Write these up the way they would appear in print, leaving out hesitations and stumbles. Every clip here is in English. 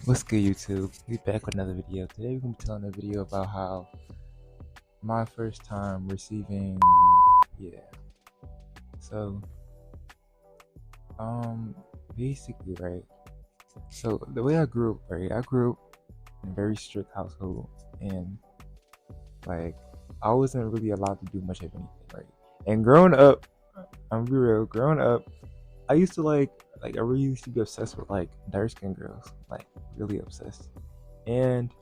What's good, YouTube? We back with another video. Today we're gonna be telling a video about how my first time receiving, So, basically, right. So the way I grew up, right, I grew up in a very strict household, and like I wasn't really allowed to do much of anything, right. And growing up, I'm be real. Growing up, I used to I really used to be obsessed with like dark skinned girls, like really obsessed. And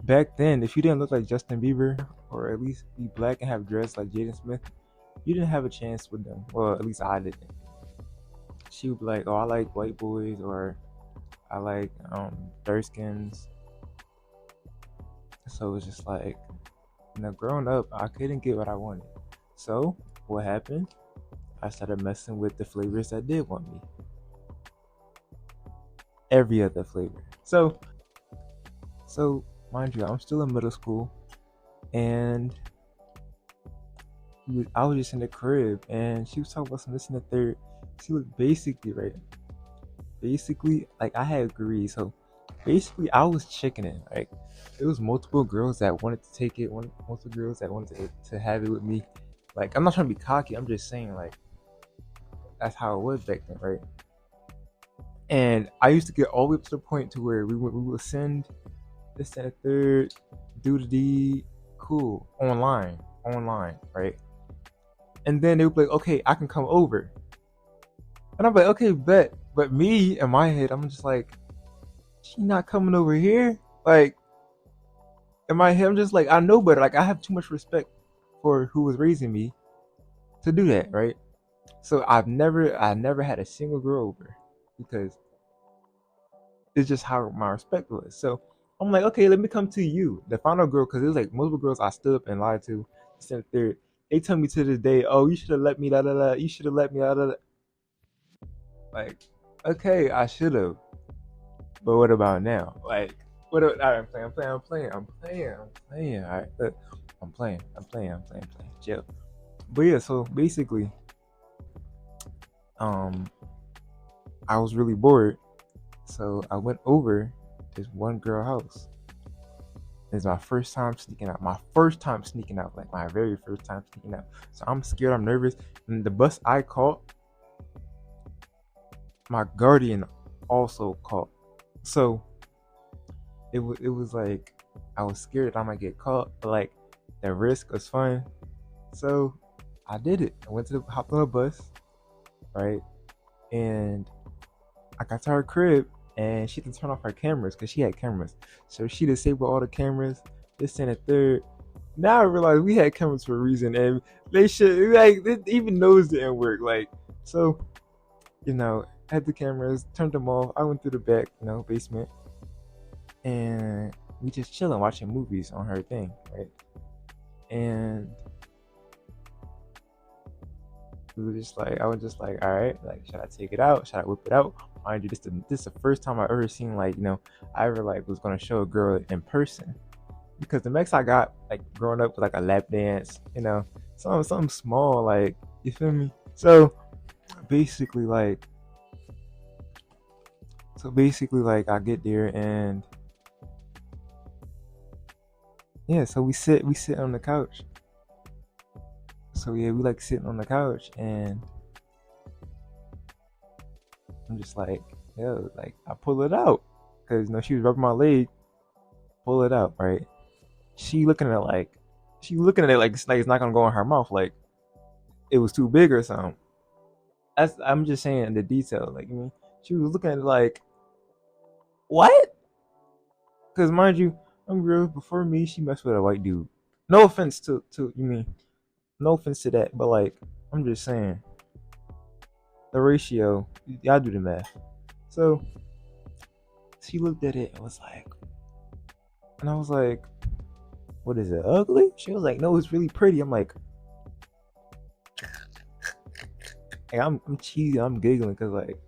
back then, if you didn't look like Justin Bieber or at least be black and have dreads like Jaden Smith, you didn't have a chance with them. Well, at least I didn't. She would be like, "Oh, I like white boys," or "I like dark skins." So it was just like, growing up, I couldn't get what I wanted. So what happened? I started messing with the flavors that did want me. Every other flavor. So mind you, I'm still in middle school, and I was just in the crib, and she was talking about some this and the third. She was basically right. Basically, like I had agreed. So basically, I was chickening. Like it was multiple girls that wanted to take it. Multiple girls that wanted to have it with me. Like I'm not trying to be cocky. I'm just saying like that's how it was back then, right? And I used to get all the way up to the point to where we would send this and the third, do the deed, cool, online, right? And then they would be like, okay, I can come over. And I'm like, okay, bet. But me, in my head, I'm just like, she not coming over here? Like, in my head, I'm just like, I know better. Like, I have too much respect for who was raising me to do that, right? So I never had a single girl over because it's just how my respect was. So I'm like, okay, let me come to you, the final girl, because it was like multiple girls I stood up and lied to. Instead third, they tell me to this day, oh, you should have let me da da da. You should have let me da da da. Like, okay, I should have, but what about now? Like, what? All right, I'm playing. All right, look, I'm playing. Chill. But yeah, so basically, um, I was really bored, so I went over this one girl house. It's my first time sneaking out. Like my very first time sneaking out. So I'm scared, I'm nervous. And the bus I caught, my guardian also caught. So it was like I was scared I might get caught, but like the risk was fun. So I did it. I hopped on a bus, right? And I got to her crib, and she didn't turn off her cameras because she had cameras. So she disabled all the cameras. This and the third. Now I realize we had cameras for a reason, and they should even those didn't work. Like so, had the cameras, turned them off. I went through the back, basement, and we just chilling, watching movies on her thing, right? And I was just like, all right, like, should I take it out? Should I whip it out? Mind you, this is the first time I ever seen I ever was gonna show a girl in person, because the max I got like growing up was like a lap dance, something small, like, you feel me? So basically, I get there, and yeah, so we sit on the couch. So yeah, we like sitting on the couch, and I'm just like, yo, like I pull it out because she was rubbing my leg. Pull it out, right? She looking at it like it's not gonna go in her mouth, like it was too big or something. I'm just saying the detail, like, she was looking at it like, what? Because mind you, I'm real. Before me, she messed with a white dude. No offense to no offense to that, but like, I'm just saying the ratio. Y'all do the math. So she looked at it and was like, and I was like, what is it, ugly? She was like, no, it's really pretty. I'm like, hey, I'm cheesy. I'm giggling because like,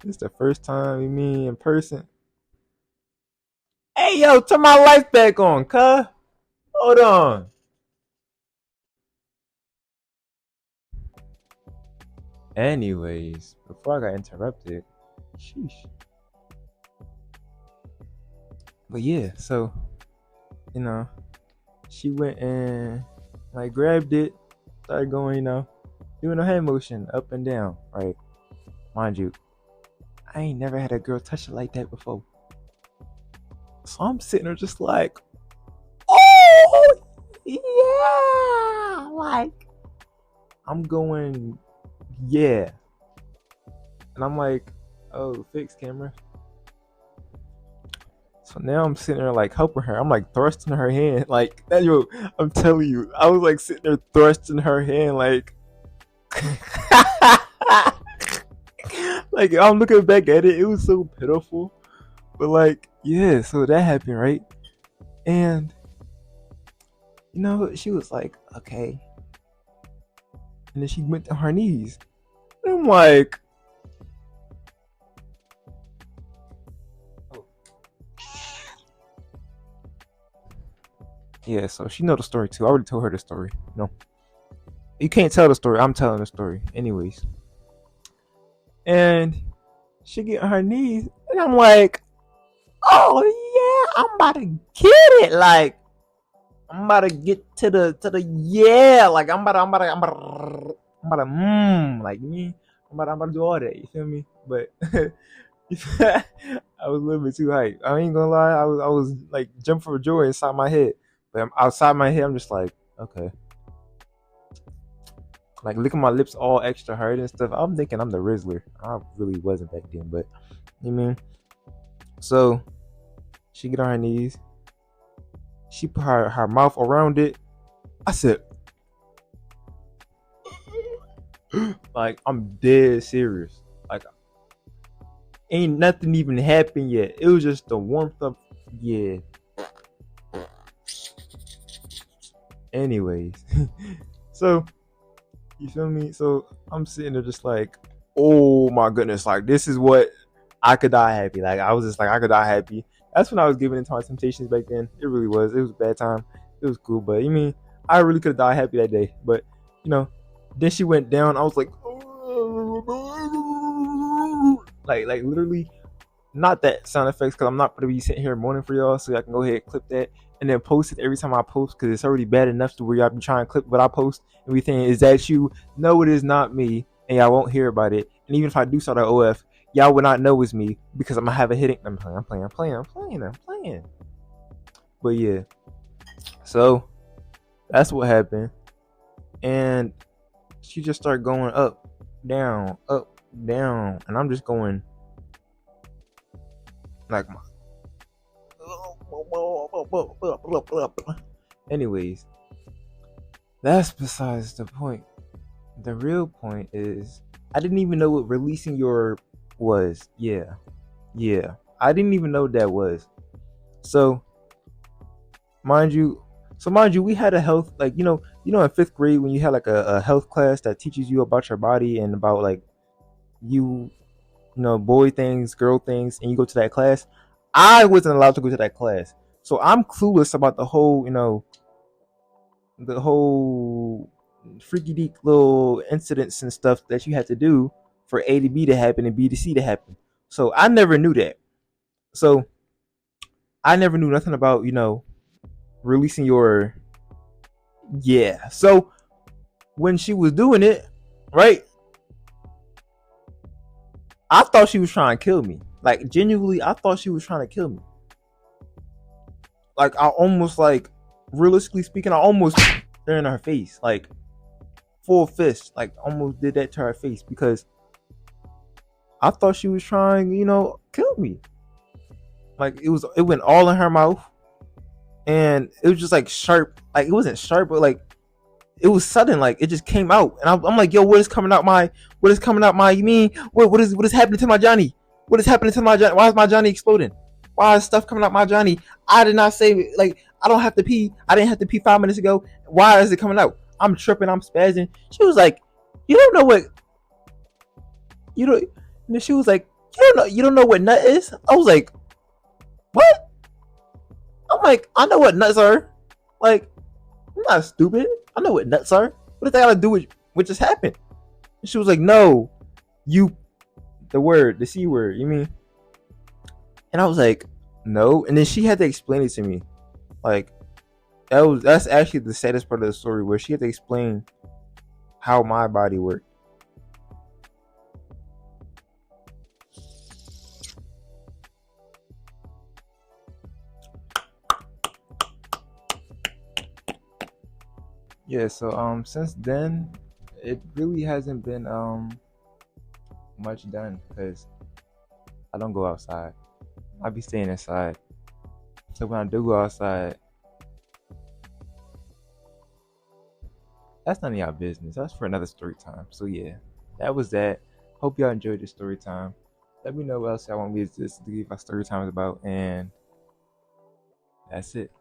this is the first time you meet in person. Hey, yo, turn my lights back on, cuh. Hold on. Anyways, before I got interrupted, sheesh. But yeah, so you know, she went and like grabbed it, started going, doing a hand motion up and down, right? Mind you, I ain't never had a girl touch it like that before. So I'm sitting there just like, oh yeah, like I'm going, yeah, and I'm like, oh, fix camera. So now I'm sitting there like helping her. I'm like thrusting her hand, like that. Yo, I'm telling you, I was like sitting there thrusting her hand, like, like I'm looking back at it. It was so pitiful, but like, yeah. So that happened, right? And she was like, okay, and then she went to her knees. And I'm like, yeah. So she know the story too. I already told her the story. You can't tell the story. I'm telling the story, anyways. And she get on her knees, and I'm like, oh yeah, I'm about to get it. Like, I'm about to get to the yeah. Like, like me. I'm about to do all that. You feel me? But I was a little bit too hyped. I ain't gonna lie. I was like jumping for joy inside my head, but outside my head, I'm just like, okay. Like, licking my lips all extra hard and stuff. I'm thinking I'm the Rizzler. I really wasn't back then, but you mean. So she get on her knees. She put her mouth around it. I said, like, I'm dead serious. Like, ain't nothing even happened yet. It was just the warmth of, yeah. Anyways, so you feel me? So I'm sitting there just like, oh my goodness, like this is what I could die happy. Like I was just like, I could die happy. That's when I was giving into my temptations back then. It really was. It was a bad time. It was cool, but you mean I really could have died happy that day. But then she went down. I was like, like literally, not that sound effects because I'm not gonna be sitting here moaning for y'all. So I can go ahead and clip that and then post it every time I post because it's already bad enough to where y'all be trying to clip what I post and be thinking, is that you? No, it is not me, and y'all won't hear about it. And even if I do start an OF, y'all would not know it's me because I'm gonna have a hitting. I'm playing. But yeah, so that's what happened, and she just started going up, down, and I'm just going like my. Anyways, that's besides the point. The real point is I didn't even know what releasing your was. Yeah. I didn't even know what that was. So mind you, we had a health, like in 5th grade when you had like a health class that teaches you about your body and about like boy things, girl things, and you go to that class. I wasn't allowed to go to that class, so I'm clueless about the whole freaky deek little incidents and stuff that you had to do for A to B to happen and B to C to happen. So I never knew that. So I never knew nothing about releasing your So when she was doing it, right, I thought she was trying to kill me. Like, genuinely, I thought she was trying to kill me. Like, I almost, like, realistically speaking, I almost threw in her face. Like, full fist. Like, almost did that to her face because I thought she was trying, kill me. Like, it went all in her mouth. And it was just, like, sharp. Like, it wasn't sharp, but, like, it was sudden. Like, it just came out. And I'm like, yo, what is coming out my, you mean, what is happening to my Johnny? What is happening to my Johnny? Why is my Johnny exploding? Why is stuff coming out my Johnny? I did not say, like, I don't have to pee. I didn't have to pee 5 minutes ago. Why is it coming out? I'm tripping. I'm spazzing. She was like, you don't know what, and she was like, you don't know what nut is? I was like, what? I'm like, I know what nuts are. Like, I'm not stupid. I know what nuts are. What does that got to do with what just happened? And she was like, no, the C word, you mean? And I was like, no. And then she had to explain it to me. Like that's actually the saddest part of the story, where she had to explain how my body worked. Yeah, so since then it really hasn't been much done because I don't go outside. I be staying inside. So when I do go outside, that's none of y'all business. That's for another story time. So yeah, that was that. Hope y'all enjoyed this story time. Let me know what else y'all want me to give my story times about, and that's it.